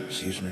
Excuse me.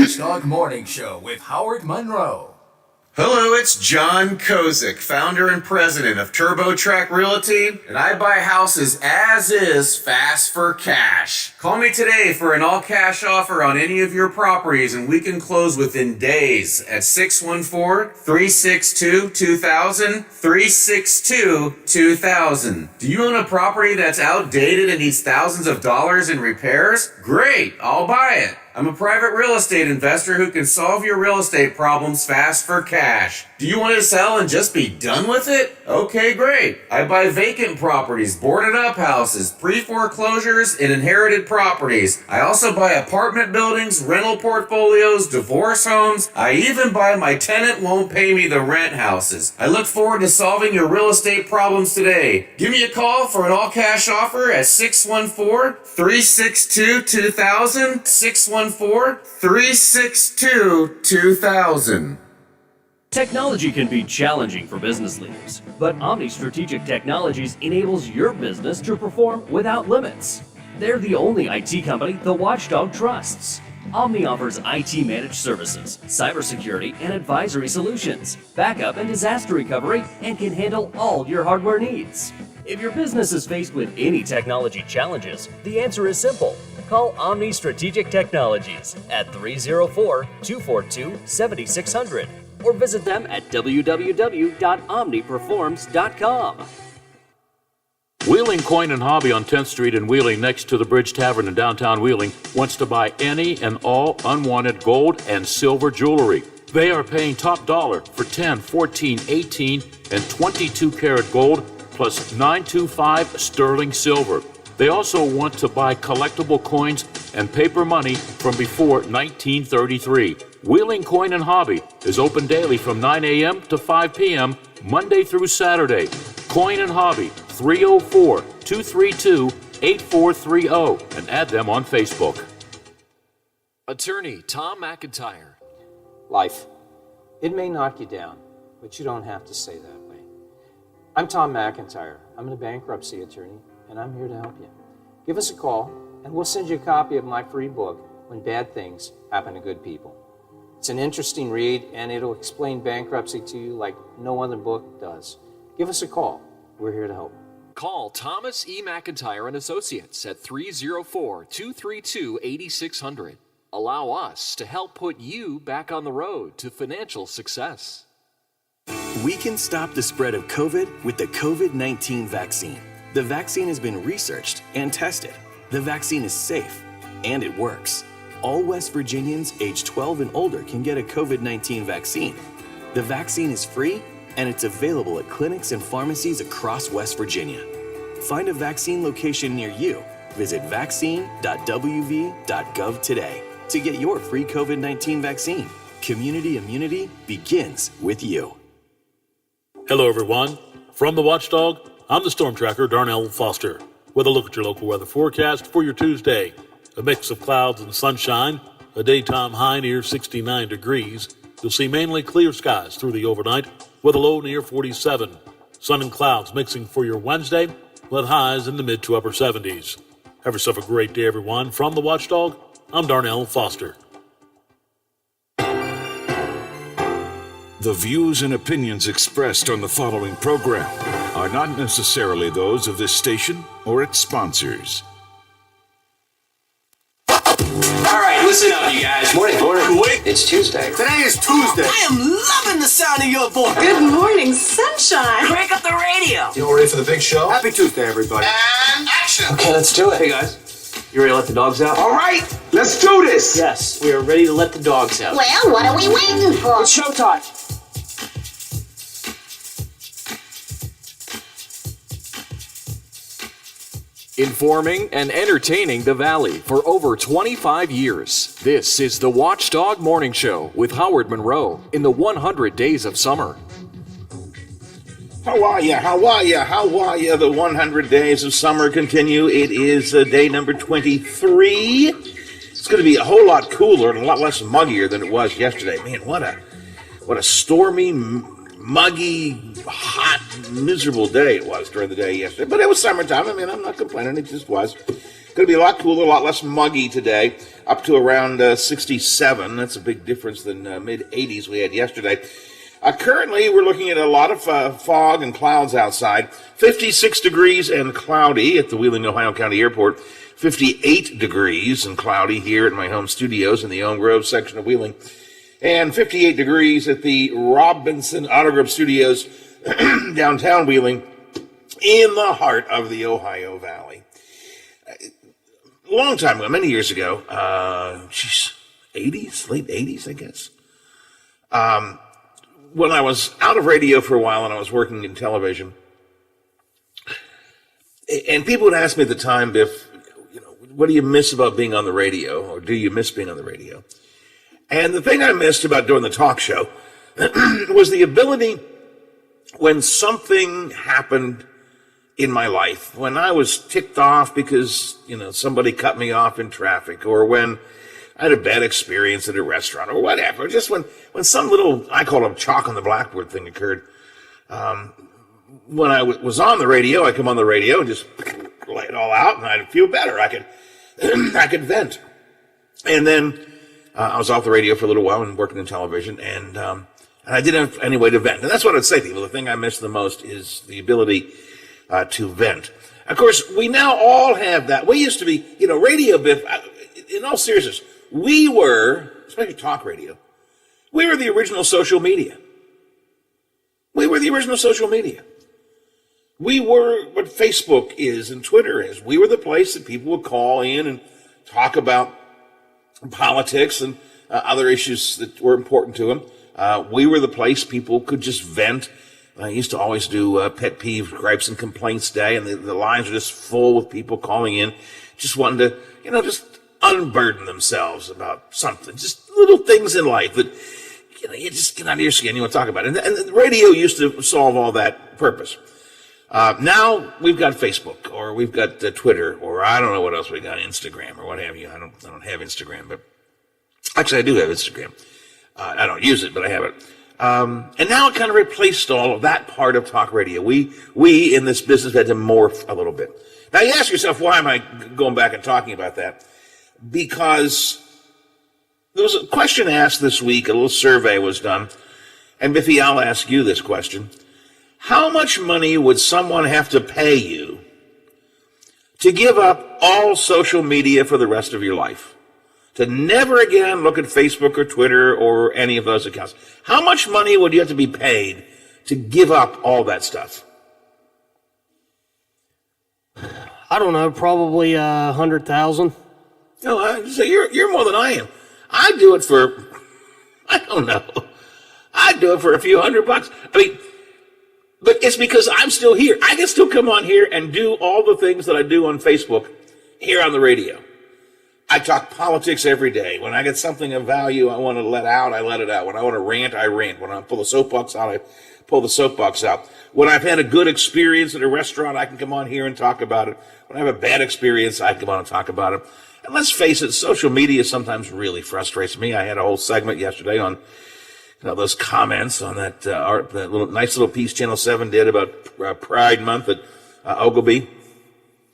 Stock Morning Show with Howard Monroe. Hello, it's John Kozik, founder and president of TurboTrack Realty, and I buy houses as is, fast for cash. Call me today for an all-cash offer on any of your properties, and we can close within days at 614-362-2000, 362-2000. Do you own a property that's outdated and needs thousands of dollars in repairs? Great, I'll buy it. I'm a private real estate investor who can solve your real estate problems fast for cash. Do you want to sell and just be done with it? Okay, great. I buy vacant properties, boarded up houses, pre-foreclosures, and inherited properties. I also buy apartment buildings, rental portfolios, divorce homes. I even buy my tenant won't pay me the rent houses. I look forward to solving your real estate problems today. Give me a call for an all-cash offer at 614-362-2000, 614 614-362-2000. Technology can be challenging for business leaders, but Omni Strategic Technologies enables your business to perform without limits. They're the only IT company the Watchdog trusts. Omni offers IT managed services, cybersecurity and advisory solutions, backup and disaster recovery, and can handle all your hardware needs. If your business is faced with any technology challenges, the answer is simple. Call Omni Strategic Technologies at 304-242-7600 or visit them at www.omniperforms.com. Wheeling Coin and Hobby on 10th Street in Wheeling, next to the Bridge Tavern in downtown Wheeling, wants to buy any and all unwanted gold and silver jewelry. They are paying top dollar for 10, 14, 18, and 22 karat gold plus 925 sterling silver. They also want to buy collectible coins and paper money from before 1933. Wheeling Coin and Hobby is open daily from 9 a.m. to 5 p.m. Monday through Saturday. Coin and Hobby, 304-232-8430, and add them on Facebook. Attorney Tom McIntyre. Life. It may knock you down, but you don't have to stay that way. I'm Tom McIntyre. I'm a bankruptcy attorney, and I'm here to help you. Give us a call, and we'll send you a copy of my free book, When Bad Things Happen to Good People. It's an interesting read, and it'll explain bankruptcy to you like no other book does. Give us a call. We're here to help. Call Thomas E. McIntyre and Associates at 304-232-8600. Allow us to help put you back on the road to financial success. We can stop the spread of COVID with the COVID-19 vaccine. The vaccine has been researched and tested. The vaccine is safe, and it works. All West Virginians age 12 and older can get a COVID-19 vaccine. The vaccine is free, and it's available at clinics and pharmacies across West Virginia. Find a vaccine location near you. Visit vaccine.wv.gov today to get your free COVID-19 vaccine. Community immunity begins with you. Hello, everyone. From the Watchdog, I'm the Storm Tracker, Darnell Foster, with a look at your local weather forecast for your Tuesday. A mix of clouds and sunshine, a daytime high near 69 degrees. You'll see mainly clear skies through the overnight with a low near 47. Sun and clouds mixing for your Wednesday with highs in the mid to upper 70s. Have yourself a great day, everyone. From the Watchdog, I'm Darnell Foster. The views and opinions expressed on the following program are not necessarily those of this station or its sponsors. All right, listen up, you guys. Morning. It's Tuesday. Today is Tuesday. I am loving the sound of your voice. Good morning, sunshine. Crank up the radio. You all ready for the big show? Happy Tuesday, everybody. And action. Okay, let's do it. Hey, guys. You ready to let the dogs out? All right, let's do this. Yes, we are ready to let the dogs out. Well, what are we waiting for? It's showtime. Informing and entertaining the Valley for over 25 years. This is the Watchdog Morning Show with Howard Monroe in the 100 Days of Summer. How are ya? The 100 days of summer continue. It is day number 23. It's going to be a whole lot cooler and a lot less muggier than it was yesterday. Man, what a stormy, muggy, hot, miserable day it was during the day yesterday. But it was summertime. I mean, I'm not complaining. It just was. Going to be a lot cooler, a lot less muggy today, up to around 67. That's a big difference than mid-80s we had yesterday. Currently, we're looking at a lot of fog and clouds outside. 56 degrees and cloudy at the Wheeling, Ohio County Airport. 58 degrees and cloudy here at my home studios in the Elm Grove section of Wheeling. And 58 degrees at the Robinson Auto Group Studios downtown Wheeling in the heart of the Ohio Valley. A long time ago, many years ago, 80s, late 80s, I guess. When I was out of radio for a while and I was working in television, and people would ask me at the time, Biff, what do you miss about being on the radio, or do you miss being on the radio? And the thing I missed about doing the talk show was the ability, when something happened in my life, when I was ticked off because, somebody cut me off in traffic, or when I had a bad experience at a restaurant or whatever. Just when some little, I call them chalk on the blackboard thing occurred. When I was on the radio, I come on the radio and just lay it all out, and I'd feel better. I could I could vent. And then I was off the radio for a little while and working in television, and I didn't have any way to vent. And that's what I'd say to people. The thing I miss the most is the ability to vent. Of course, we now all have that. We used to be, radio, Biff, in all seriousness, we were, especially talk radio, we were the original social media. We were the original social media. We were what Facebook is and Twitter is. We were the place that people would call in and talk about politics and other issues that were important to them. We were the place people could just vent. I used to always do pet peeve gripes and complaints day, and the lines were just full with people calling in, just wanting to, just unburden themselves about something, just little things in life that, you just get out of your skin, you want to talk about it. And the radio used to solve all that purpose. Now we've got Facebook, or we've got Twitter, or I don't know what else we got, Instagram, or what have you. I don't have Instagram, but actually I do have Instagram. I don't use it, but I have it. And now it kind of replaced all of that part of talk radio. We in this business had to morph a little bit. Now you ask yourself, why am I going back and talking about that? Because there was a question asked this week, a little survey was done, and Biffy, I'll ask you this question. How much money would someone have to pay you to give up all social media for the rest of your life? To never again look at Facebook or Twitter or any of those accounts? How much money would you have to be paid to give up all that stuff? I don't know, probably 100,000. No, so you're more than I am. I do it for, I don't know. I do it for a few $100. I mean, but it's because I'm still here. I can still come on here and do all the things that I do on Facebook here on the radio. I talk politics every day. When I get something of value I want to let out, I let it out. When I want to rant, I rant. When I pull the soapbox out, I pull the soapbox out. When I've had a good experience at a restaurant, I can come on here and talk about it. When I have a bad experience, I can come on and talk about it. And let's face it, social media sometimes really frustrates me. I had a whole segment yesterday on those comments on that nice little piece Channel 7 did about Pride Month at Ogilvy,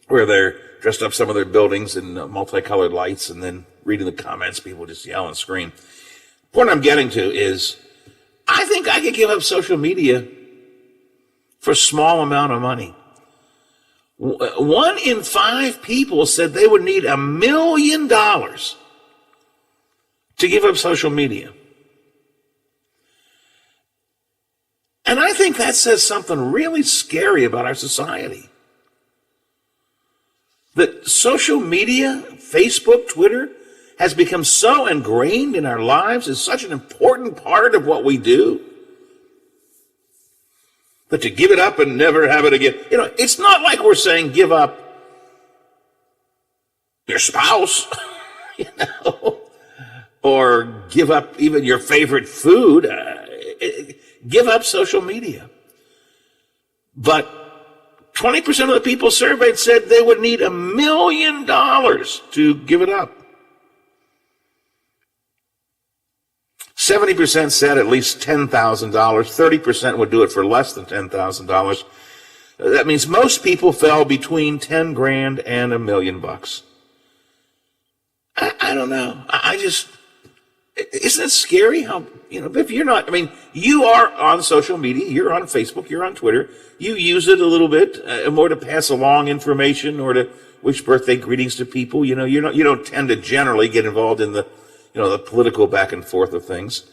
where they're dressed up some of their buildings in multicolored lights, and then reading the comments, people just yell and scream. The point I'm getting to is, I think I could give up social media for a small amount of money. 1 in 5 people said they would need $1 million to give up social media. And I think that says something really scary about our society. That social media, Facebook, Twitter, has become so ingrained in our lives, is such an important part of what we do, that to give it up and never have it again, it's not like we're saying give up your spouse, or give up even your favorite food. Give up social media. But 20% of the people surveyed said they would need $1 million to give it up. 70% said at least $10,000. 30% would do it for less than $10,000. That means most people fell between $10,000 and $1 million. I don't know. Isn't it scary how, if you're not, you are on social media, you're on Facebook, you're on Twitter, you use it a little bit more to pass along information or to wish birthday greetings to people. You don't tend to generally get involved in the political back and forth of things,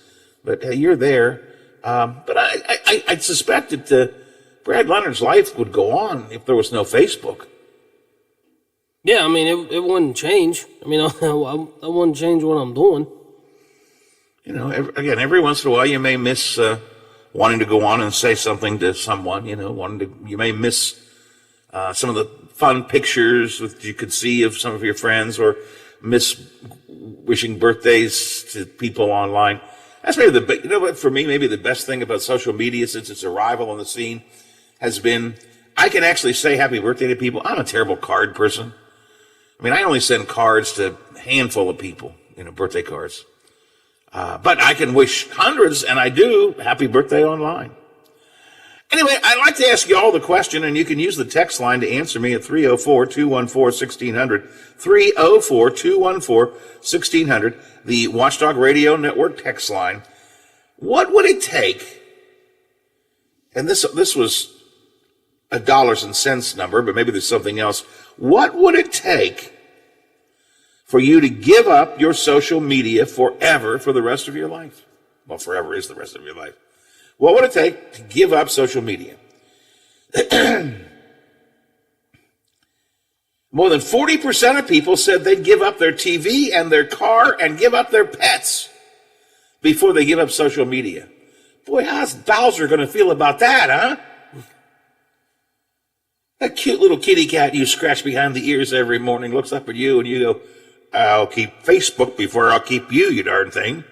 but you're there. But I suspect that Brad Leonard's life would go on if there was no Facebook. Yeah, it wouldn't change. I wouldn't change what I'm doing. Every once in a while you may miss wanting to go on and say something to someone, you may miss some of the fun pictures that you could see of some of your friends, or miss wishing birthdays to people online. That's maybe for me, maybe the best thing about social media since its arrival on the scene has been, I can actually say happy birthday to people. I'm a terrible card person. I only send cards to a handful of people. birthday cards. But I can wish hundreds, and I do, happy birthday online. Anyway, I'd like to ask you all the question, and you can use the text line to answer me at 304-214-1600, 304-214-1600, the Watchdog Radio Network text line. What would it take, and this was a dollars and cents number, but maybe there's something else. What would it take for you to give up your social media forever for the rest of your life? Well, forever is the rest of your life. What would it take to give up social media? More than 40% of people said they'd give up their TV and their car and give up their pets before they give up social media. Boy, how's Bowser going to feel about that, huh? That cute little kitty cat you scratch behind the ears every morning looks up at you and you go, I'll keep Facebook before I'll keep you, you darn thing.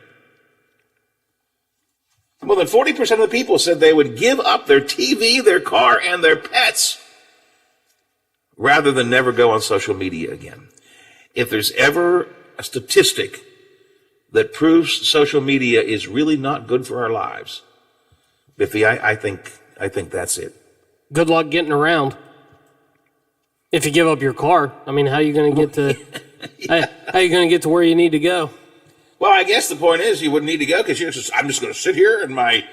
More than 40% of the people said they would give up their TV, their car, and their pets rather than never go on social media again. If there's ever a statistic that proves social media is really not good for our lives, Biffy, I think that's it. Good luck getting around. If you give up your car, I mean, how are you going to get to how are you going to get to where you need to go? Well, I guess the point is you wouldn't need to go because I'm just going to sit here in my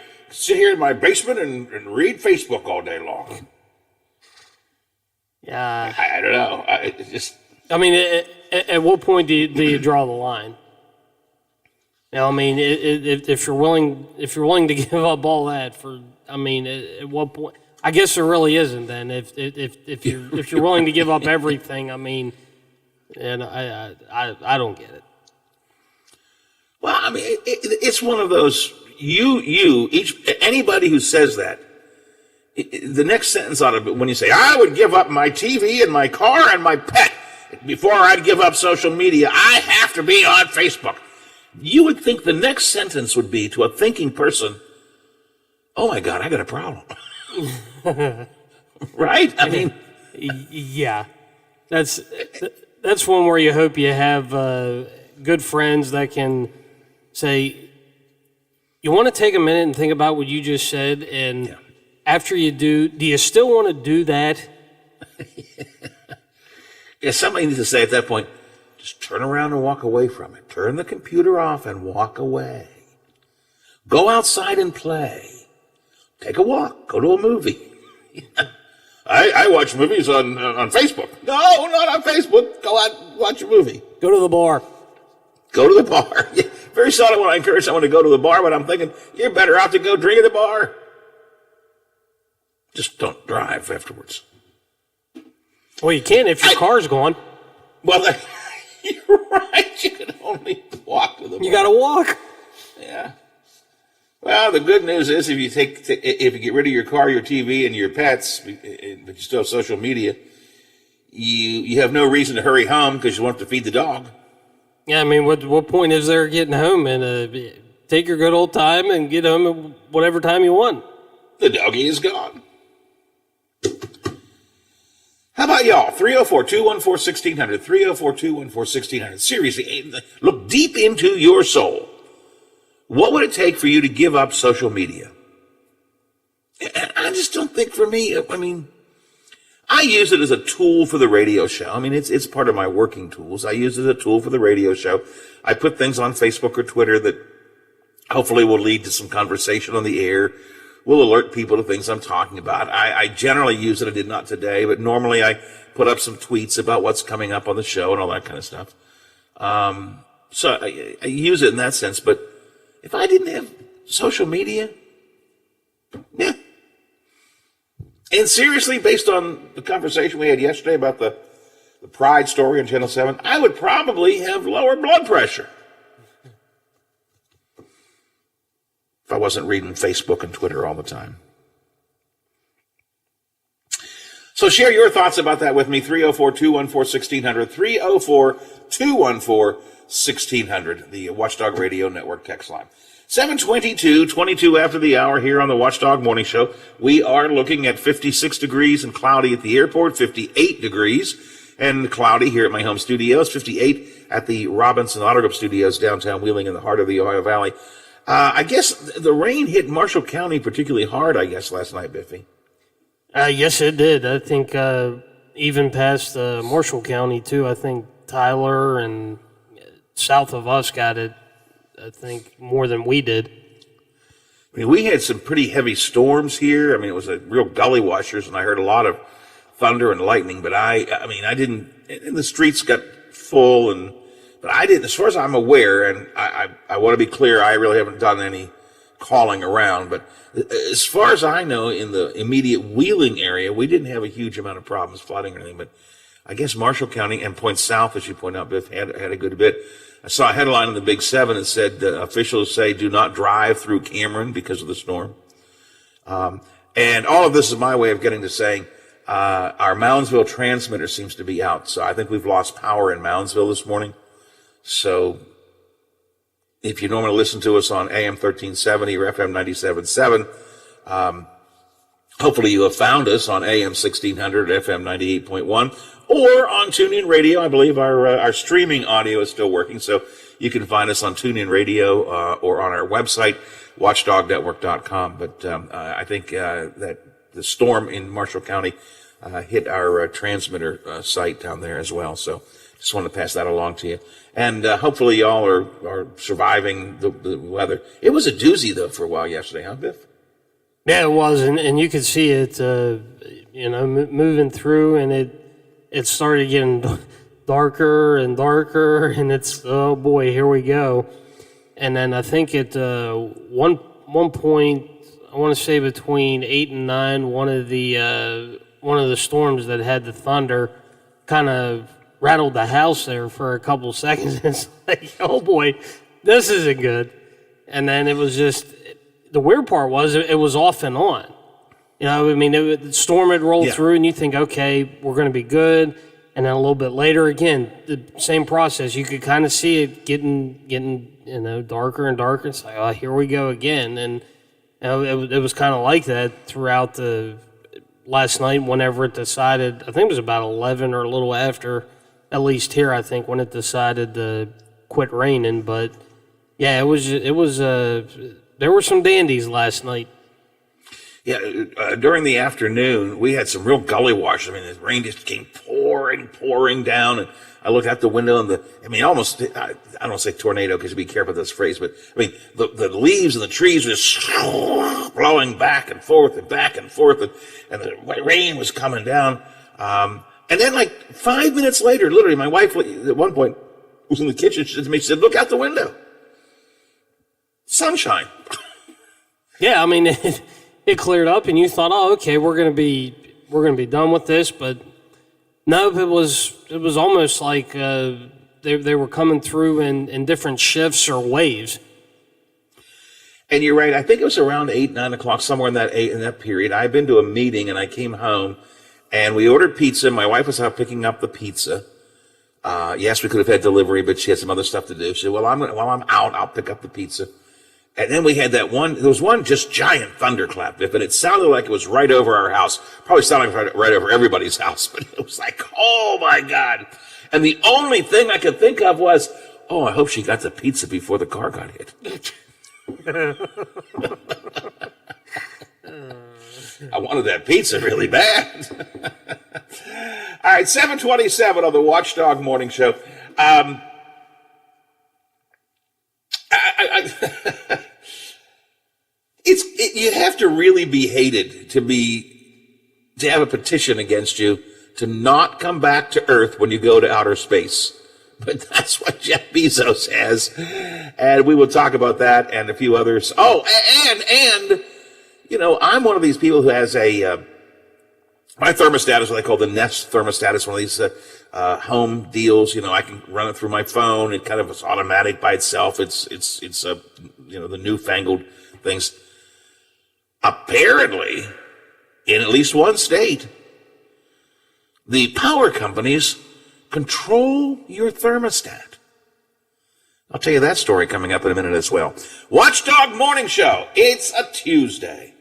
basement and read Facebook all day long. Yeah, I don't know. At what point do you draw the line? Now, I mean, if you're willing to give up all that at what point? I guess there really isn't. Then, if you're willing to give up everything, I mean, and I don't get it. Well, I mean, it's one of those, anybody who says that, the next sentence ought to be, when you say, I would give up my TV and my car and my pet before I'd give up social media, I have to be on Facebook. You would think the next sentence would be to a thinking person, oh my God, I got a problem. Right? I mean, yeah, that's one where you hope you have good friends that can say, you want to take a minute and think about what you just said, and after you do you still want to do that? Yeah, somebody needs to say at that point, just turn around and walk away from it. Turn the computer off and walk away. Go outside and play. Take a walk. Go to a movie. I watch movies on Facebook. No, not on Facebook. Go out and watch a movie. Go to the bar. Go to the bar. Very seldom when I encourage someone to go to the bar, but I'm thinking, you're better off to go drink at the bar. Just don't drive afterwards. Well, you can if your car's gone. Well, you're right. You can only walk to the bar. You got to walk. Yeah. Well, the good news is if you get rid of your car, your TV, and your pets, but you still have social media, you have no reason to hurry home because you want to feed the dog. Yeah, I mean, what point is there getting home? And take your good old time and get home at whatever time you want. The doggy is gone. How about y'all? 304-214-1600, 304-214-1600. Seriously, look deep into your soul. What would it take for you to give up social media? I just don't think for me, I mean, I use it as a tool for the radio show. I mean, it's part of my working tools. I use it as a tool for the radio show. I put things on Facebook or Twitter that hopefully will lead to some conversation on the air, will alert people to things I'm talking about. I generally use it. I did not today, but normally I put up some tweets about what's coming up on the show and all that kind of stuff. So I use it in that sense, but if I didn't have social media, yeah. And seriously, based on the conversation we had yesterday about the Pride story on Channel 7, I would probably have lower blood pressure if I wasn't reading Facebook and Twitter all the time. So share your thoughts about that with me, 304-214-1600, 304-214-1600, the Watchdog Radio Network text line. 7:22, 22 after the hour here on the Watchdog Morning Show. We are looking at 56 degrees and cloudy at the airport, 58 degrees and cloudy here at my home studios. 58 at the Robinson Auto Group Studios downtown Wheeling in the heart of the Ohio Valley. I guess the rain hit Marshall County particularly hard, I guess, last night, Biffy. Yes, it did. I think even past Marshall County, too. I think Tyler and south of us got it, I think, more than we did. I mean, we had some pretty heavy storms here. I mean, it was a real gully washers, and I heard a lot of thunder and lightning, but I didn't, and the streets got full, but I didn't, as far as I'm aware, and I want to be clear, I really haven't done any calling around, but as far as I know, in the immediate Wheeling area, we didn't have a huge amount of problems flooding or anything, but I guess Marshall County and Point South, as you point out, Biff, had a good bit. I saw a headline in the Big Seven that said officials say do not drive through Cameron because of the storm. And all of this is my way of getting to saying our Moundsville transmitter seems to be out. So I think we've lost power in Moundsville this morning. So if you normally listen to us on AM 1370 or FM 97.7, hopefully you have found us on AM 1600 FM 98.1 or on TuneIn Radio. I believe our streaming audio is still working, so you can find us on TuneIn Radio or on our website, watchdognetwork.com. But I think that the storm in Marshall County hit our transmitter site down there as well. So just wanted to pass that along to you. And hopefully y'all are surviving the weather. It was a doozy, though, for a while yesterday, huh, Biff? Yeah, it was, and you could see it, moving through, and it started getting darker and darker, and it's, oh boy, here we go. And then I think at one point, I want to say between 8 and 9, one of the storms that had the thunder kind of rattled the house there for a couple seconds. It's like, oh boy, this isn't good. And then it was just, the weird part was it was off and on. The storm had rolled through, and you think, okay, we're going to be good. And then a little bit later, again, the same process. You could kind of see it getting darker and darker. It's like, oh, here we go again. And it was kind of like that throughout the last night. Whenever it decided, I think it was about 11 or a little after, at least here, I think, when it decided to quit raining. But yeah, it was. There were some dandies last night. Yeah, during the afternoon, we had some real gully wash. I mean, the rain just came pouring down, and I looked out the window, and almost, I don't say tornado because be careful with this phrase, but I mean, the leaves and the trees were just blowing back and forth, and the rain was coming down. And then, like 5 minutes later, literally, my wife at one point was in the kitchen. She said to me, "Look out the window, sunshine." Yeah, I mean. It cleared up, and you thought, "Oh, okay, we're gonna be done with this." But no, it was almost like they were coming through in different shifts or waves. And you're right. I think it was around 8, 9 o'clock, somewhere in that period. I'd been to a meeting, and I came home, and we ordered pizza. My wife was out picking up the pizza. Yes, we could have had delivery, but she had some other stuff to do. She said, "Well, while I'm out, I'll pick up the pizza." And then we had there was one just giant thunderclap, Biff, and it sounded like it was right over our house. Probably sounded like right over everybody's house, but it was like, oh my God. And the only thing I could think of was, oh, I hope she got the pizza before the car got hit. I wanted that pizza really bad. All right, 7:27 on the Watchdog Morning Show. You have to really be hated to have a petition against you to not come back to Earth when you go to outer space. But that's what Jeff Bezos has, and we will talk about that and a few others. Oh, and I'm one of these people who has my thermostat is what they call the Nest thermostat. It's one of these home deals. I can run it through my phone. It kind of is automatic by itself. It's the newfangled things. Apparently, in at least one state, the power companies control your thermostat. I'll tell you that story coming up in a minute as well. Watchdog Morning Show. It's a Tuesday.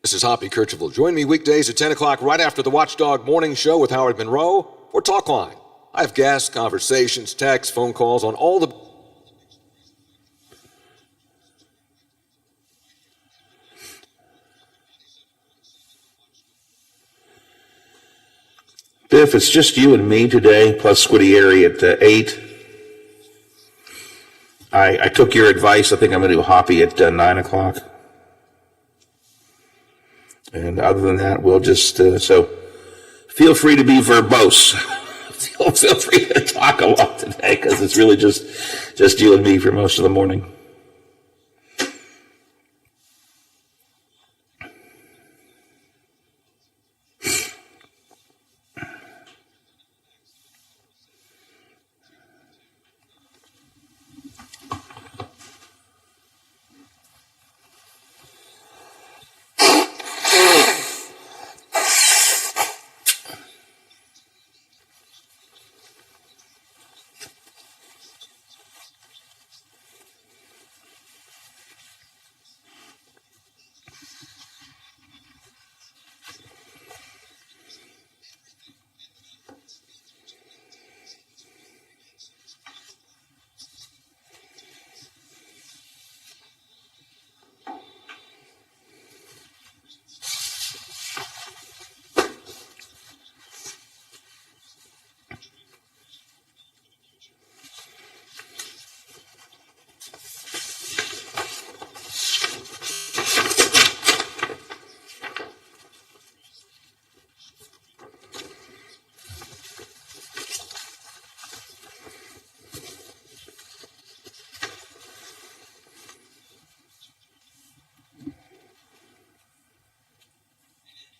This is Hoppy Kercheval. Join me weekdays at 10 o'clock right after the Watchdog Morning Show with Howard Monroe or talk line. I have guests, conversations, texts, phone calls on all the... Biff, it's just you and me today, plus Squiddieri at 8. I took your advice. I think I'm going to do Hoppy at 9 o'clock. And other than that, we'll just, so feel free to be verbose. feel free to talk a lot today, because it's really just you and me for most of the morning.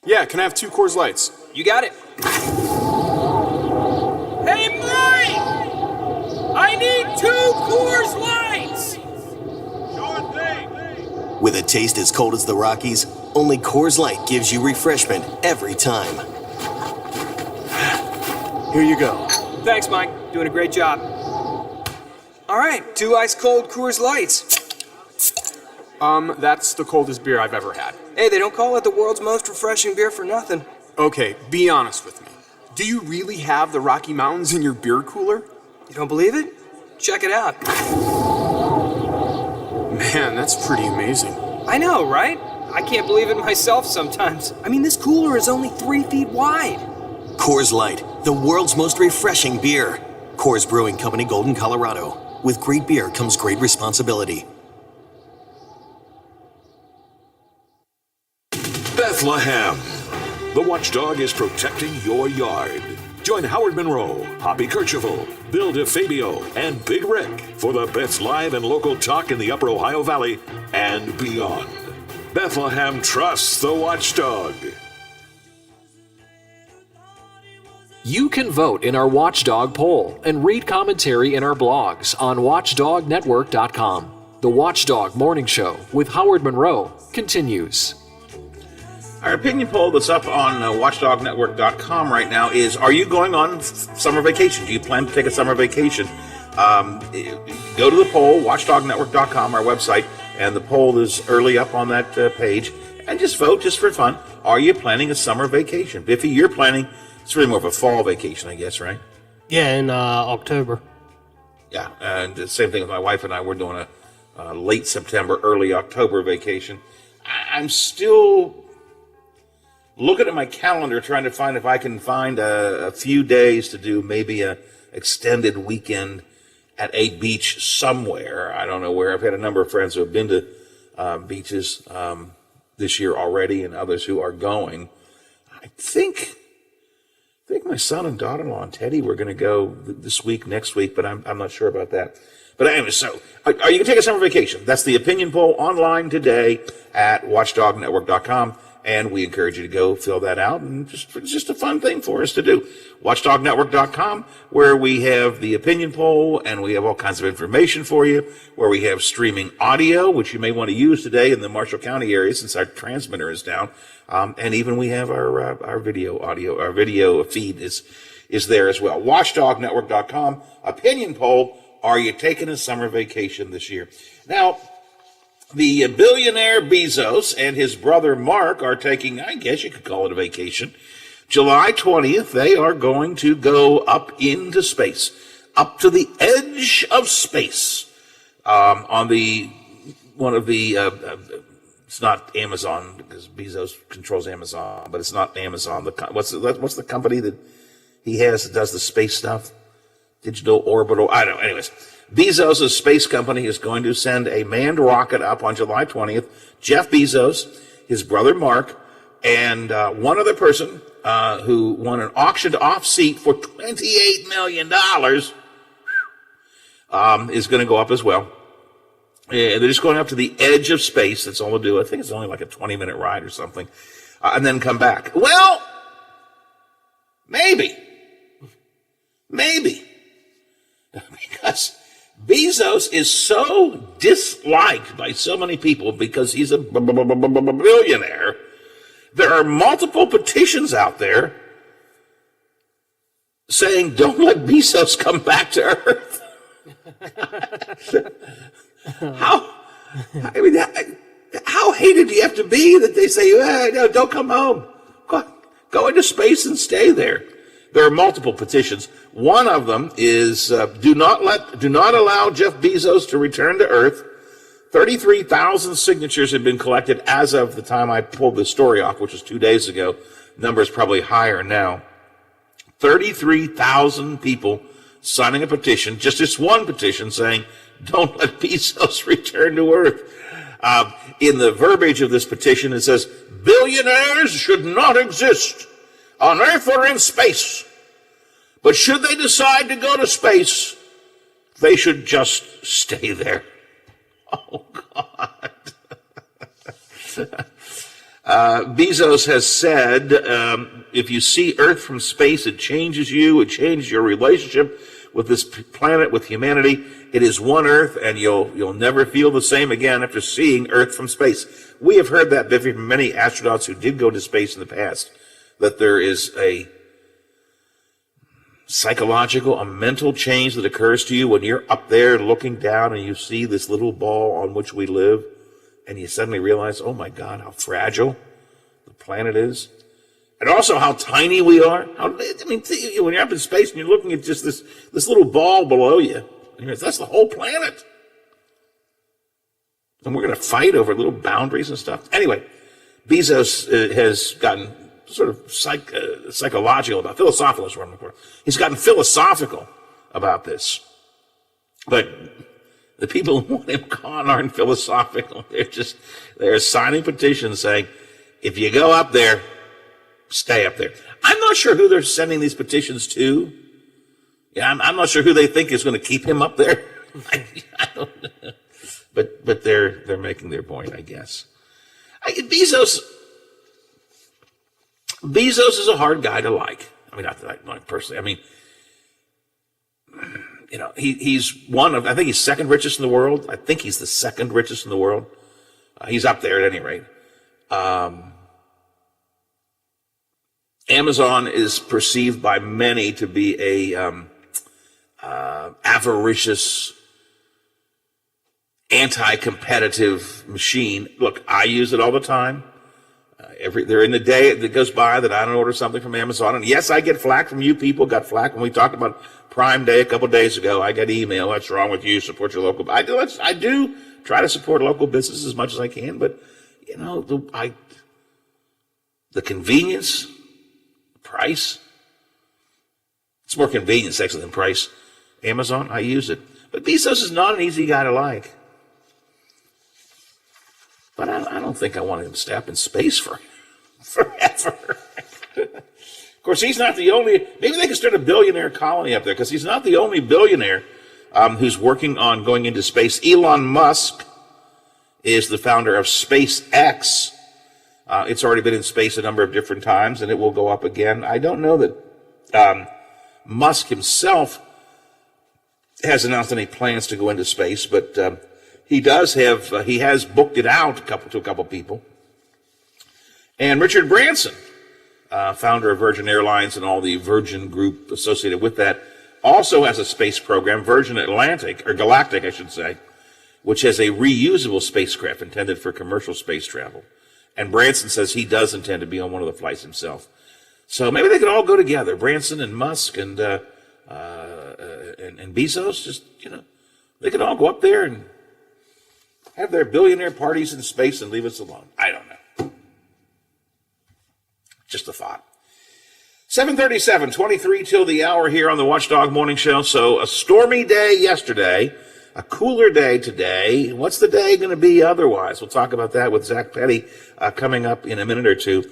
Yeah, can I have 2 Coors Lights? You got it. Hey, Mike! I need 2 Coors Lights! Sure thing. With a taste as cold as the Rockies, only Coors Light gives you refreshment every time. Here you go. Thanks, Mike. Doing a great job. All right, 2 ice cold Coors Lights. That's the coldest beer I've ever had. Hey, they don't call it the world's most refreshing beer for nothing. Okay, be honest with me. Do you really have the Rocky Mountains in your beer cooler? You don't believe it? Check it out. Man, that's pretty amazing. I know, right? I can't believe it myself sometimes. I mean, this cooler is only 3 feet wide. Coors Light, the world's most refreshing beer. Coors Brewing Company, Golden, Colorado. With great beer comes great responsibility. Bethlehem. The Watchdog is protecting your yard. Join Howard Monroe, Hoppy Kercheval, Bill DeFabio, and Big Rick for the best live and local talk in the Upper Ohio Valley and beyond. Bethlehem trusts the Watchdog. You can vote in our Watchdog poll and read commentary in our blogs on watchdognetwork.com. The Watchdog Morning Show with Howard Monroe continues. Our opinion poll that's up on watchdognetwork.com right now is, are you going on summer vacation? Do you plan to take a summer vacation? Go to the poll, watchdognetwork.com, our website, and the poll is early up on that page. And just vote just for fun. Are you planning a summer vacation? Biffy, you're planning, it's really more of a fall vacation, I guess, right? Yeah, in October. Yeah, and the same thing with my wife and I. We're doing a late September, early October vacation. I'm still looking at my calendar, trying to find if I can find a few days to do maybe a extended weekend at a beach somewhere. I don't know where. I've had a number of friends who have been to beaches this year already, and others who are going. I think my son and daughter-in-law and Teddy were going to go this week, next week, but I'm not sure about that. But anyway, so are you going to take a summer vacation? That's the opinion poll online today at watchdognetwork.com. And we encourage you to go fill that out, and it's just a fun thing for us to do. WatchdogNetwork.com, where we have the opinion poll, and we have all kinds of information for you, where we have streaming audio, which you may want to use today in the Marshall County area since our transmitter is down. And even we have our video audio, our video feed is there as well. WatchdogNetwork.com, opinion poll, are you taking a summer vacation this year? Now, the billionaire Bezos and his brother Mark are taking, I guess you could call it a vacation, July 20th, they are going to go up into space, up to the edge of space, on one of the, it's not Amazon, because Bezos controls Amazon, but it's not Amazon. What's the company that he has that does the space stuff? Digital Orbital, I don't know. Anyways, Bezos' space company is going to send a manned rocket up on July 20th. Jeff Bezos, his brother Mark, and one other person who won an auctioned-off seat for $28 million is going to go up as well. And they're just going up to the edge of space. That's all they'll do. I think it's only like a 20-minute ride or something. And then come back. Well, maybe. Because Bezos is so disliked by so many people because he's a billionaire. There are multiple petitions out there saying, don't let Bezos come back to Earth. How hated do you have to be that they say, no, don't come home. Go into space and stay there. There are multiple petitions. One of them is do not allow Jeff Bezos to return to Earth. 33,000 signatures have been collected as of the time I pulled this story off, which was 2 days ago. The number is probably higher now. 33,000 people signing a petition, just this one petition saying, don't let Bezos return to Earth. In the verbiage of this petition, it says, billionaires should not exist on Earth or in space. But should they decide to go to space, they should just stay there. Oh, God. Bezos has said, if you see Earth from space, it changes you. It changes your relationship with this planet, with humanity. It is one Earth, and you'll never feel the same again after seeing Earth from space. We have heard that, Biffy, from many astronauts who did go to space in the past, that there is a psychological, a mental change that occurs to you when you're up there looking down and you see this little ball on which we live, and you suddenly realize, oh my God, how fragile the planet is. And also how tiny we are. When you're up in space and you're looking at just this little ball below you, that's the whole planet. And we're going to fight over little boundaries and stuff. Anyway, Bezos has gotten sort of psychological about, philosophical is what I'm looking for. He's gotten philosophical about this. But the people who want him gone aren't philosophical. They're signing petitions saying, if you go up there, stay up there. I'm not sure who they're sending these petitions to. Yeah, I'm not sure who they think is going to keep him up there. I don't know. But they're making their point, I guess. Bezos is a hard guy to like. I mean, not personally. I mean, he's I think he's second richest in the world. I think he's the second richest in the world. He's up there at any rate. Amazon is perceived by many to be a avaricious, anti-competitive machine. Look, I use it all the time. There in a day that goes by that I don't order something from Amazon. And yes, I get flack from you people. Got flack when we talked about Prime Day a couple of days ago. I got email. What's wrong with you? Support your local. I do try to support local businesses as much as I can. But the convenience, the price. It's more convenience actually than price. Amazon, I use it. But Bezos is not an easy guy to like. But I don't think I want him to stay up in space forever. Of course, he's not the only. Maybe they can start a billionaire colony up there, because he's not the only billionaire who's working on going into space. Elon Musk is the founder of SpaceX. It's already been in space a number of different times, and it will go up again. I don't know that Musk himself has announced any plans to go into space, but he has booked it out to a couple people. And Richard Branson, founder of Virgin Airlines and all the Virgin Group associated with that, also has a space program, Virgin Galactic, I should say, which has a reusable spacecraft intended for commercial space travel. And Branson says he does intend to be on one of the flights himself. So maybe they could all go together, Branson and Musk and Bezos. Just, they could all go up there and have their billionaire parties in space and leave us alone. I don't know. Just a thought. 7:37, 23 till the hour here on the Watchdog Morning Show. So a stormy day yesterday, a cooler day today. What's the day going to be otherwise? We'll talk about that with Zach Petty coming up in a minute or two.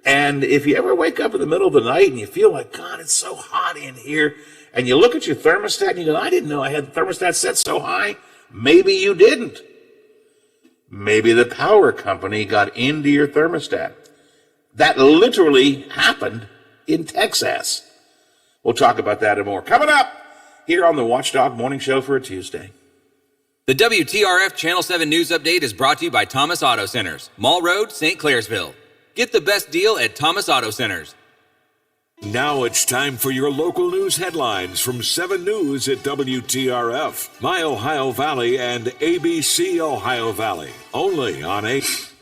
And if you ever wake up in the middle of the night and you feel like, God, it's so hot in here, and you look at your thermostat and you go, I didn't know I had the thermostat set so high. Maybe you didn't. Maybe the power company got into your thermostat. That literally happened in Texas. We'll talk about that and more coming up here on the Watchdog Morning Show for a Tuesday. The WTRF Channel 7 News Update is brought to you by Thomas Auto Centers, Mall Road, St. Clairsville. Get the best deal at Thomas Auto Centers. Now it's time for your local news headlines from 7 News at WTRF, My Ohio Valley, and ABC Ohio Valley. Only on 8.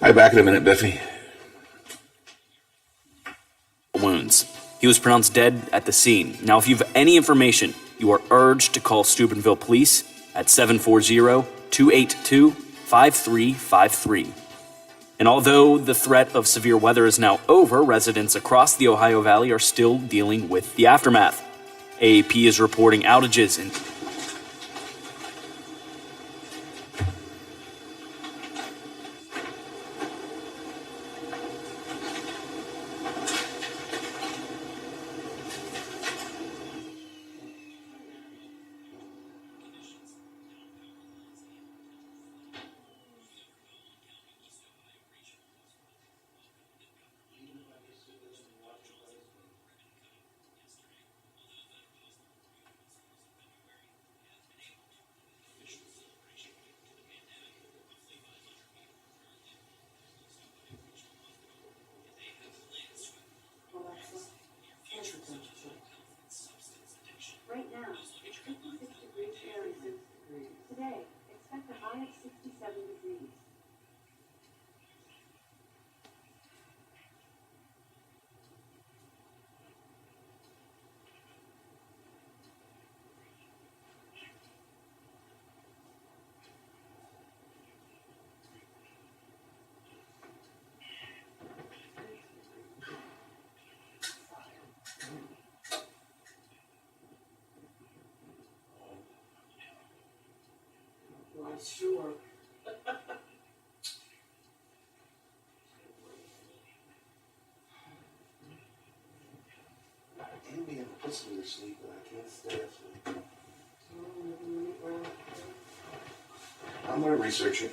I'll be back in a minute, Biffy. Wounds. He was pronounced dead at the scene. Now, if you have any information, you are urged to call Steubenville Police at 740-282-5353. And although the threat of severe weather is now over, residents across the Ohio Valley are still dealing with the aftermath. AAP is reporting outages in Right now, it's 56 degrees Fahrenheit. Today, expect a high of 67 degrees. Sure. Amy puts me to sleep, but I can't stay asleep. I'm going to research it.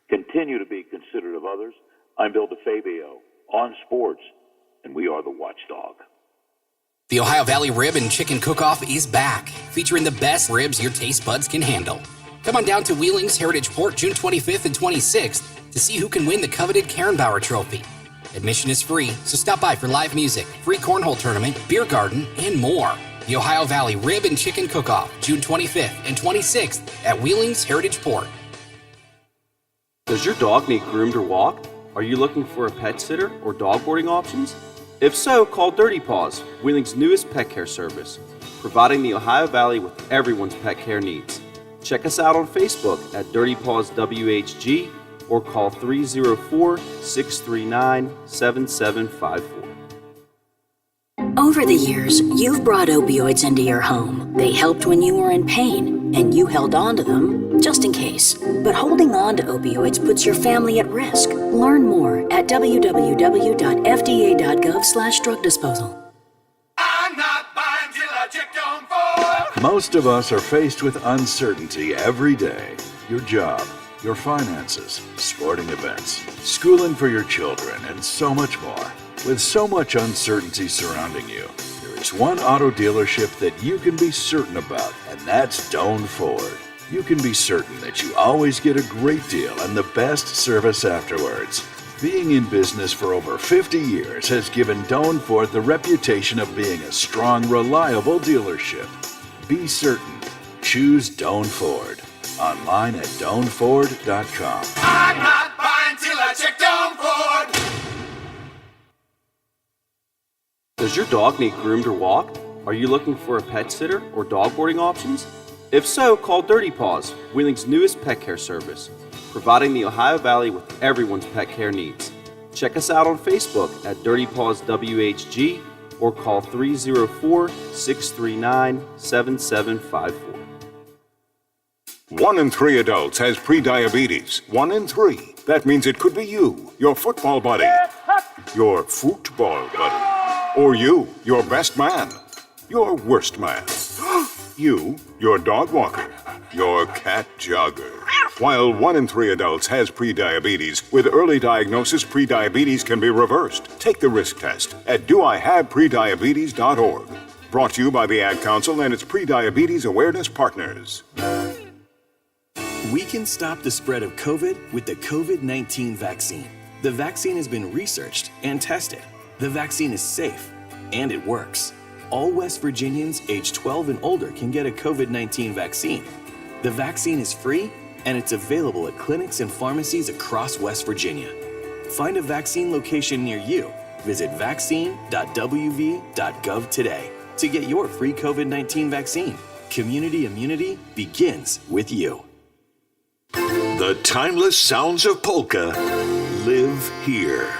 Continue to be considerate of others. I'm Bill DeFabio on sports, and we are the Watchdog. The Ohio Valley Rib and Chicken Cook-Off is back, featuring the best ribs your taste buds can handle. Come on down to Wheeling's Heritage Port June 25th and 26th to see who can win the coveted Karen Bauer Trophy. Admission is free, so stop by for live music, free cornhole tournament, beer garden, and more. The Ohio Valley Rib and Chicken Cook-Off, June 25th and 26th at Wheeling's Heritage Port. Does your dog need groomed or walked? Are you looking for a pet sitter or dog boarding options? If so, call Dirty Paws, Wheeling's newest pet care service, providing the Ohio Valley with everyone's pet care needs. Check us out on Facebook at Dirty Paws WHG or call 304-639-7754. Over the years, you've brought opioids into your home. They helped when you were in pain, and you held on to them just in case. But holding on to opioids puts your family at risk. Learn more at www.fda.gov/drug disposal. Most of us are faced with uncertainty every day. Your job, your finances, sporting events, schooling for your children, and so much more. With so much uncertainty surrounding you, there is one auto dealership that you can be certain about, and that's Doane Ford. You can be certain that you always get a great deal and the best service afterwards. Being in business for over 50 years has given Doane Ford the reputation of being a strong, reliable dealership. Be certain. Choose Doane Ford. Online at DoaneFord.com. I'm not buying till I check Doane Ford. Does your dog need groomed or walked? Are you looking for a pet sitter or dog boarding options? If so, call Dirty Paws, Wheeling's newest pet care service, providing the Ohio Valley with everyone's pet care needs. Check us out on Facebook at Dirty Paws WHG or call 304-639-7754. 1 in 3 adults has prediabetes. 1 in 3. That means it could be you, your football buddy, your football buddy, or you, your best man, your worst man, you, your dog walker, your cat jogger. While 1 in 3 adults has prediabetes, with early diagnosis, prediabetes can be reversed. Take the risk test at doihaveprediabetes.org. Brought to you by the Ad Council and its prediabetes awareness partners. We can stop the spread of COVID with the COVID-19 vaccine. The vaccine has been researched and tested. The vaccine is safe, and it works. All West Virginians age 12 and older can get a COVID-19 vaccine. The vaccine is free, and it's available at clinics and pharmacies across West Virginia. Find a vaccine location near you. Visit vaccine.wv.gov today to get your free COVID-19 vaccine. Community immunity begins with you. The timeless sounds of polka live here.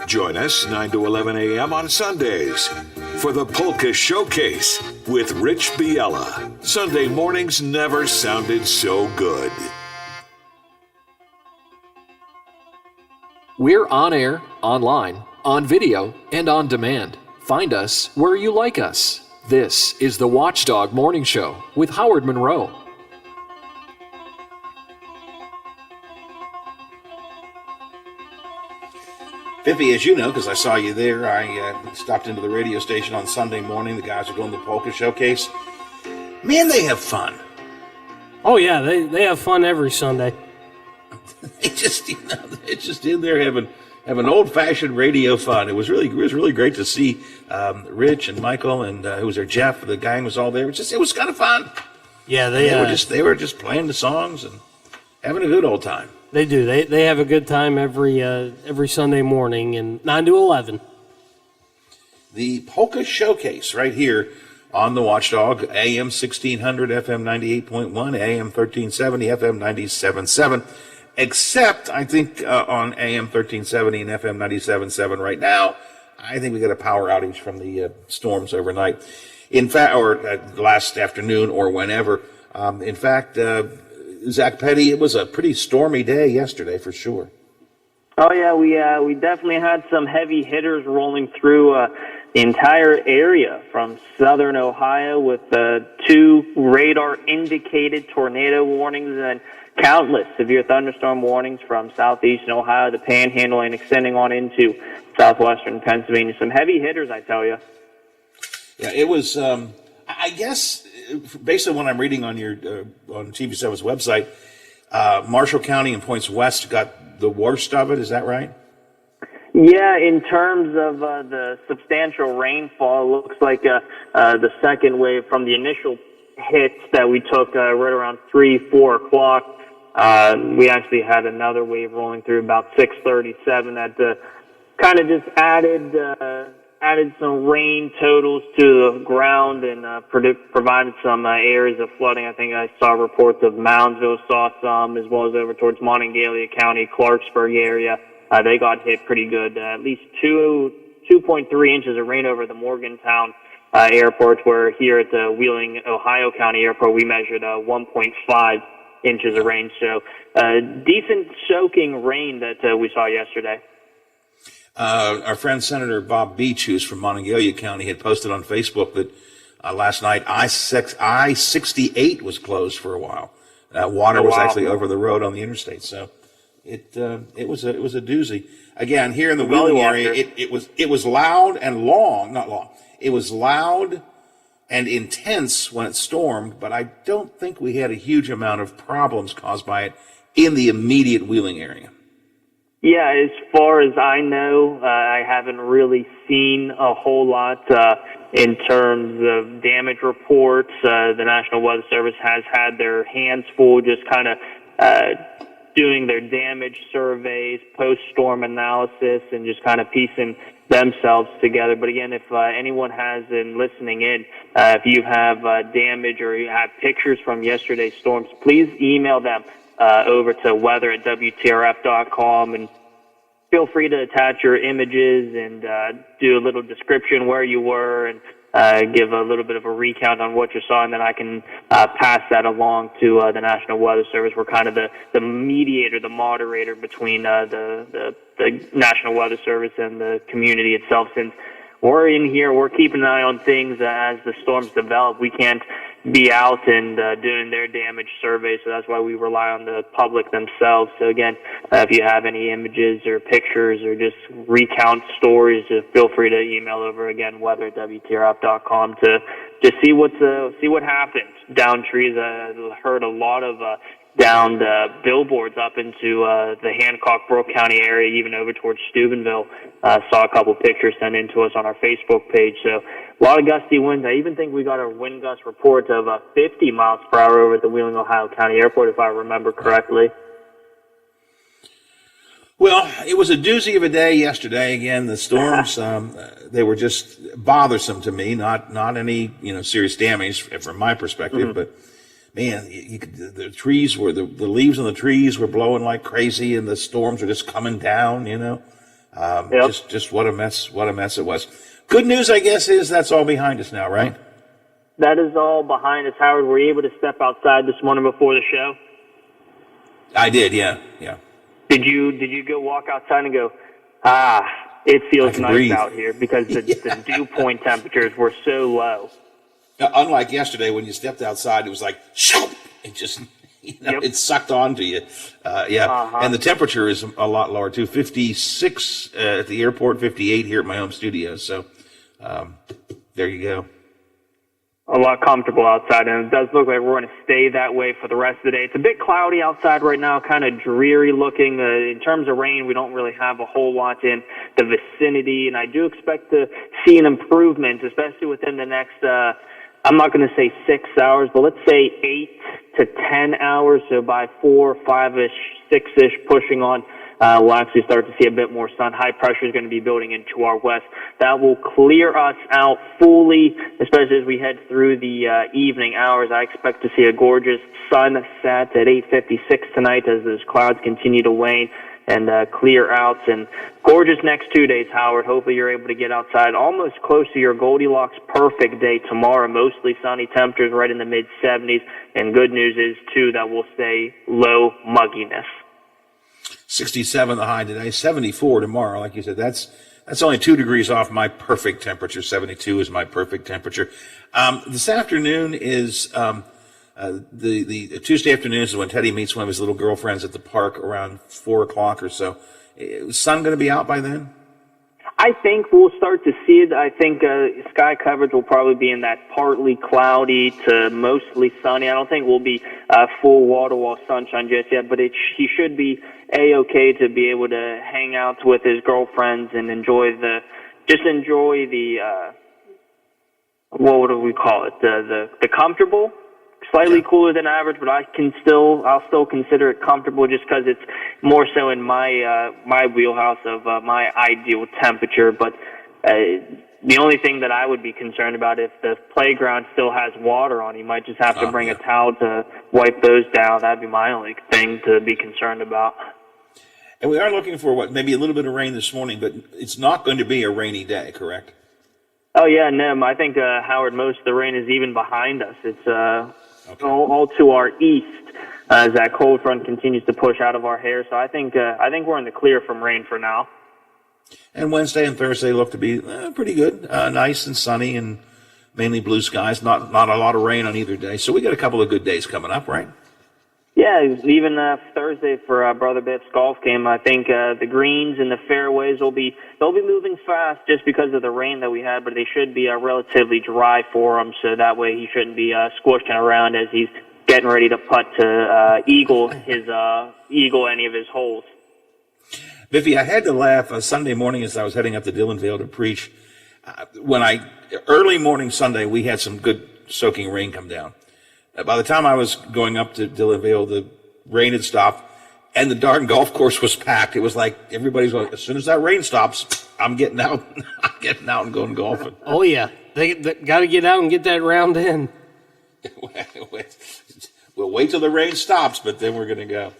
Join us 9 to 11 a.m. on Sundays for the Polka Showcase with Rich Biella. Sunday mornings never sounded so good. We're on air, online, on video, and on demand. Find us where you like us. This is the Watchdog Morning Show with Howard Monroe. Fifi, as you know, because I saw you there, I stopped into the radio station on Sunday morning. The guys are going to the Polka Showcase. Man, they have fun. Oh, yeah, they have fun every Sunday. They just, it's just in there having old-fashioned radio fun. It was really great to see Rich and Michael and who was there, Jeff. The gang was all there. It was kind of fun. Yeah, they were just playing the songs and having a good old time. They do. They have a good time every Sunday morning and 9 to 11. The Polka Showcase right here on the Watchdog, AM 1600, FM 98.1, AM 1370, FM 97.7. Except, I think, on AM 1370 and FM 97.7 right now, I think we got a power outage from the storms overnight. In fact, or last afternoon or whenever. In fact, Zach Petty, it was a pretty stormy day yesterday for sure. Oh yeah, we definitely had some heavy hitters rolling through the entire area from southern Ohio with 2 radar-indicated tornado warnings and countless severe thunderstorm warnings from southeastern Ohio, the Panhandle, and extending on into southwestern Pennsylvania. Some heavy hitters, I tell you. Yeah, it was. I guess based on what I'm reading on your on TV7's website, Marshall County and points west got the worst of it. Is that right? Yeah, in terms of the substantial rainfall, it looks like the second wave from the initial hits that we took right around 3-4 o'clock. We actually had another wave rolling through about 6:37 that kind of just added some rain totals to the ground and provided some areas of flooding. I think I saw reports of Moundsville saw some, as well as over towards Monongalia County, Clarksburg area. They got hit pretty good. At least 2.3 inches of rain over the Morgantown airport, where here at the Wheeling, Ohio County Airport, we measured 1.5 inches of rain. So decent soaking rain that we saw yesterday. Our friend Senator Bob Beach, who's from Monongalia County, had posted on Facebook that last night I-68 was closed for a while. Water was actually over the road on the interstate. So It was a doozy. Again, here in the Wheeling area, it was loud and long, not long. It was loud and intense when it stormed, but I don't think we had a huge amount of problems caused by it in the immediate Wheeling area. Yeah, as far as I know, I haven't really seen a whole lot in terms of damage reports. The National Weather Service has had their hands full just kind of doing their damage surveys, post-storm analysis, and just kind of piecing themselves together. But again, if anyone has been listening in, if you have damage or you have pictures from yesterday's storms, please email them over to weather@wtrf.com, and feel free to attach your images and do a little description where you were and give a little bit of a recount on what you saw, and then I can pass that along to the National Weather Service. We're kind of the mediator, the moderator between the National Weather Service and the community itself. Since we're in here, we're keeping an eye on things as the storms develop. We can't be out and doing their damage survey, so that's why we rely on the public themselves. So again, if you have any images or pictures or just recount stories, just feel free to email over again, weather@wtrf.com, to just see what happened. Down trees, I heard a lot of downed billboards up into the Hancock, Brooke County area, even over towards Steubenville. Saw a couple pictures sent in to us on our Facebook page. So a lot of gusty winds. I even think we got a wind gust report of 50 miles per hour over at the Wheeling, Ohio County Airport, if I remember correctly. Well, it was a doozy of a day yesterday. Again, the storms, they were just bothersome to me. Not any, serious damage from my perspective, but man, the trees were, the leaves on the trees were blowing like crazy, and the storms were just coming down, just what a mess it was. Good news, I guess, is that's all behind us now, right? That is all behind us, Howard. Were you able to step outside this morning before the show? I did, yeah. Did you go walk outside and go, it feels nice breathe out here, because the dew point temperatures were so low? Unlike yesterday when you stepped outside, it was like, it just, it sucked onto you. And the temperature is a lot lower too. 56 at the airport, 58 here at my home studio. So there you go. A lot comfortable outside, and it does look like we're going to stay that way for the rest of the day. It's a bit cloudy outside right now, kind of dreary looking. In terms of rain, we don't really have a whole lot in the vicinity, and I do expect to see an improvement, especially within the next, I'm not going to say 6 hours, but let's say 8 to 10 hours. So by 4, 5-ish, 6-ish, pushing on, we'll actually start to see a bit more sun. High pressure is going to be building into our west. That will clear us out fully, especially as we head through the evening hours. I expect to see a gorgeous sunset at 8:56 tonight as those clouds continue to wane and clear out. And gorgeous next 2 days, Howard. Hopefully you're able to get outside almost close to your Goldilocks perfect day tomorrow. Mostly sunny temperatures right in the mid-70s. And good news is, too, that we'll stay low mugginess. 67 the high today, 74 tomorrow. Like you said, that's only 2 degrees off my perfect temperature. 72 is my perfect temperature. This afternoon is the Tuesday afternoon is when Teddy meets one of his little girlfriends at the park around 4 o'clock or so. Is sun going to be out by then? I think we'll start to see it. I think sky coverage will probably be in that partly cloudy to mostly sunny. I don't think we'll be full wall-to-wall sunshine just yet, but he should be A-okay to be able to hang out with his girlfriends and enjoy the what do we call it? The comfortable. Slightly cooler than average, but I'll still consider it comfortable just because it's more so in my wheelhouse of my ideal temperature. But the only thing that I would be concerned about, if the playground still has water on, you might just have to bring a towel to wipe those down. That'd be my only thing to be concerned about. And we are looking for maybe a little bit of rain this morning, but it's not going to be a rainy day, correct? Oh yeah, no. I think Howard, most of the rain is even behind us. It's all to our east as that cold front continues to push out of our hair. So I think we're in the clear from rain for now. And Wednesday and Thursday look to be pretty good, nice and sunny, and mainly blue skies. Not a lot of rain on either day. So we got a couple of good days coming up, right? Yeah, even Thursday for Brother Biff's golf game, I think the greens and the fairways they'll be moving fast just because of the rain that we had, but they should be relatively dry for him, so that way he shouldn't be squishing around as he's getting ready to putt to eagle any of his holes. Biffy, I had to laugh Sunday morning as I was heading up to Dillonvale to preach. Early morning Sunday, we had some good soaking rain come down. By the time I was going up to Dillonvale, the rain had stopped, and the darn golf course was packed. It was like everybody's like, as soon as that rain stops, I'm getting out. I'm getting out and going golfing. Oh, yeah. They got to get out and get that round in. We'll wait till the rain stops, but then we're going to go.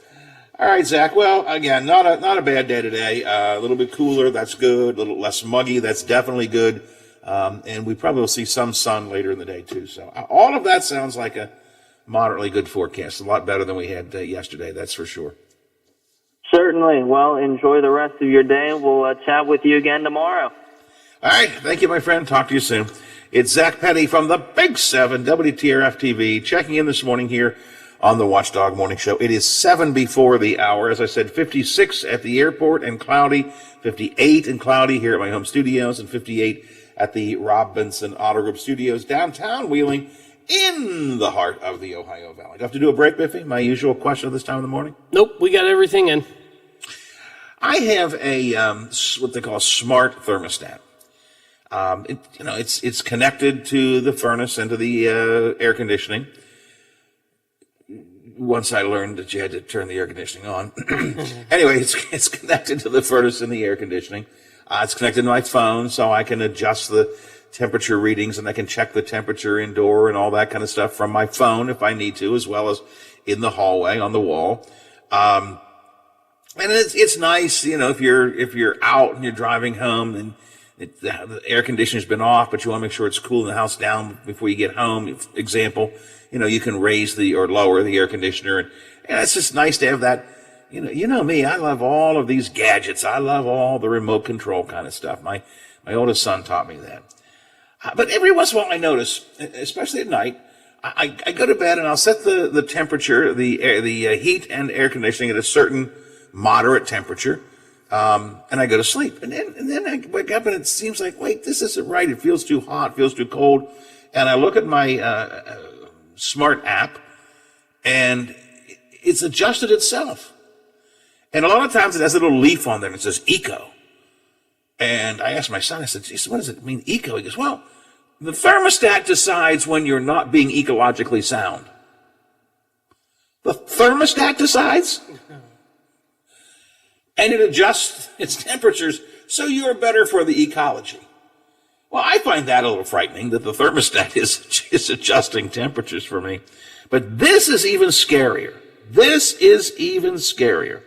All right, Zach. Well, again, not a bad day today. A little bit cooler. That's good. A little less muggy. That's definitely good. And we probably will see some sun later in the day, too. So all of that sounds like a moderately good forecast. A lot better than we had yesterday, that's for sure. Certainly. Well, enjoy the rest of your day. We'll chat with you again tomorrow. All right. Thank you, my friend. Talk to you soon. It's Zach Petty from the Big 7, WTRF TV, checking in this morning here on the Watchdog Morning Show. It is 7 before the hour. As I said, 56 at the airport and cloudy, 58 and cloudy here at my home studios, and 58 at the Robinson Auto Group Studios downtown Wheeling in the heart of the Ohio Valley. Do I have to do a break, Biffy? My usual question at this time of the morning? Nope, we got everything in. I have a what they call a smart thermostat. It's connected to the furnace and to the air conditioning. Once I learned that you had to turn the air conditioning on. Anyway, it's connected to the furnace and the air conditioning. It's connected to my phone, so I can adjust the temperature readings, and I can check the temperature indoor and all that kind of stuff from my phone if I need to, as well as in the hallway on the wall. And it's nice, if you're out and you're driving home and the air conditioner's been off, but you want to make sure it's cooling the house down before you get home. Example, you can raise or lower the air conditioner, and it's just nice to have that. You know me, I love all of these gadgets. I love all the remote control kind of stuff. My oldest son taught me that. But every once in a while I notice, especially at night, I go to bed and I'll set the temperature, the heat and air conditioning at a certain moderate temperature, and I go to sleep. And then I wake up and it seems like, wait, this isn't right. It feels too hot, feels too cold. And I look at my smart app, and it's adjusted itself. And a lot of times it has a little leaf on there and it says eco. And I asked my son, I said, geez, what does it mean, eco? He goes, well, the thermostat decides when you're not being ecologically sound. The thermostat decides? And it adjusts its temperatures so you're better for the ecology. Well, I find that a little frightening, that the thermostat is adjusting temperatures for me. But this is even scarier. This is even scarier.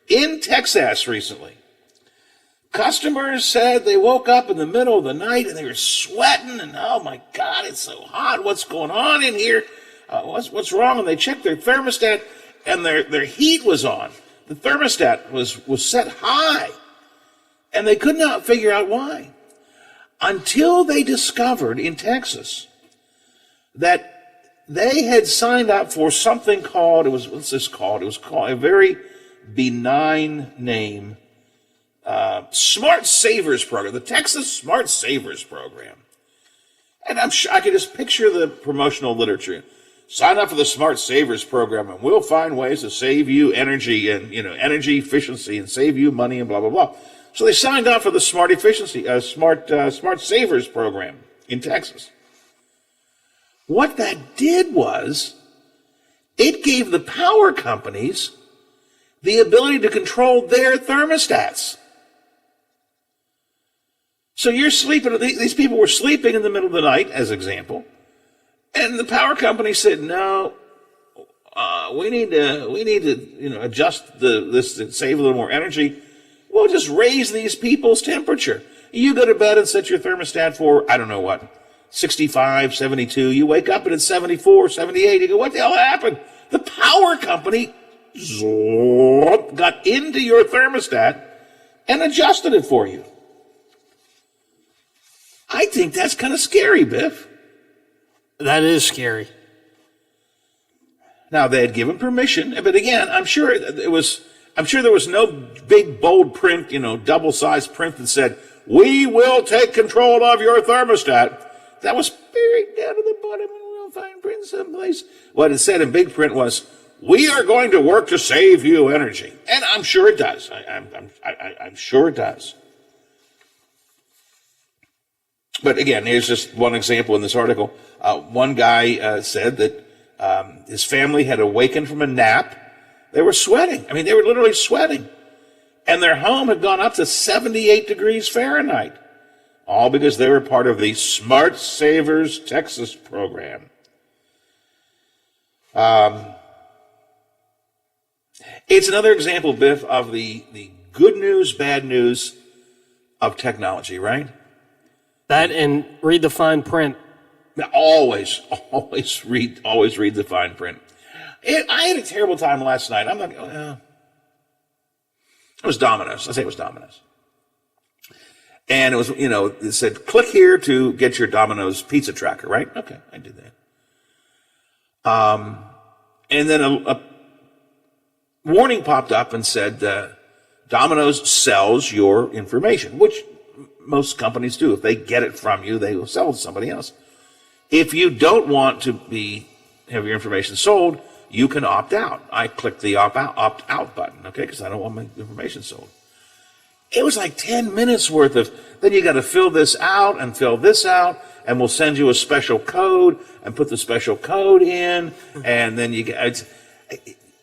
In Texas recently, customers said they woke up in the middle of the night and they were sweating, and oh my God, it's so hot. What's going on in here? What's wrong? And they checked their thermostat, and their heat was on. The thermostat was set high, and they could not figure out why. Until they discovered in Texas that they had signed up for something called, what's this called? It was called a very benign name, Smart Savers Program, the Texas Smart Savers Program. And I'm sure I could just picture the promotional literature. Sign up for the Smart Savers Program, and we'll find ways to save you energy and energy efficiency and save you money and blah blah blah. So they signed up for the Smart Savers Program in Texas. What that did was, it gave the power companies the ability to control their thermostats. So you're sleeping, these people were sleeping in the middle of the night, as example, and the power company said, no, we need to adjust this to save a little more energy. We'll just raise these people's temperature. You go to bed and set your thermostat for, 65, 72. You wake up and it's 74, 78. You go, what the hell happened? The power company got into your thermostat and adjusted it for you. I think that's kind of scary, Biff. That is scary. Now, they had given permission, but again, I'm sure there was no big, bold print, double-sized print that said, "We will take control of your thermostat." That was buried down to the bottom in real fine print someplace. What it said in big print was, "We are going to work to save you energy." And I'm sure it does. I'm sure it does. But again, here's just one example in this article. One guy said that his family had awakened from a nap. They were sweating. I mean, they were literally sweating. And their home had gone up to 78 degrees Fahrenheit. All because they were part of the Smart Savers Texas program. It's another example, Biff, of the good news, bad news of technology, right? That and read the fine print. Always read the fine print. I had a terrible time last night. I'm not. It was Domino's. I say it was Domino's, and it was it said click here to get your Domino's pizza tracker. Right? Okay, I did that. And then a warning popped up and said Domino's sells your information, which most companies do. If they get it from you, they will sell it to somebody else. If you don't want to have your information sold, you can opt out. I clicked the opt out button, okay, because I don't want my information sold. It was like 10 minutes worth of, then you got to fill this out and fill this out, and we'll send you a special code and put the special code in, and then you get,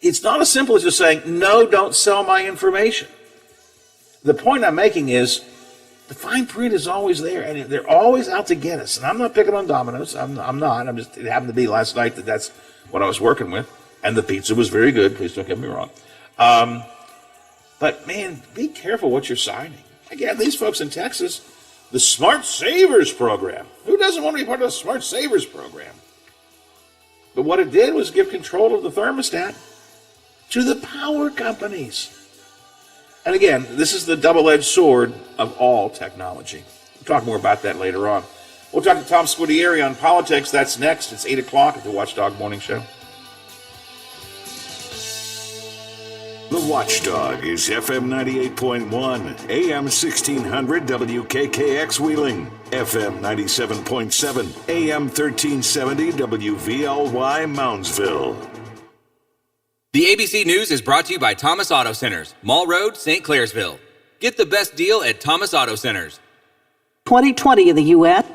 it's not as simple as just saying, no, don't sell my information. The point I'm making is, the fine print is always there, and they're always out to get us. And I'm not picking on Domino's. I'm not. It happened to be last night that's what I was working with, and the pizza was very good. Please don't get me wrong. But man, be careful what you're signing. Again, these folks in Texas, the Smart Savers program. Who doesn't want to be part of the Smart Savers program? But what it did was give control of the thermostat to the power companies. And again, this is the double-edged sword of all technology. We'll talk more about that later on. We'll talk to Tom Scudieri on politics. That's next. It's 8 o'clock at the Watchdog Morning Show. The Watchdog is FM 98.1, AM 1600 WKKX Wheeling, FM 97.7, AM 1370 WVLY Moundsville. The ABC News is brought to you by Thomas Auto Centers, Mall Road, St. Clairsville. Get the best deal at Thomas Auto Centers. 2020 in the U.S.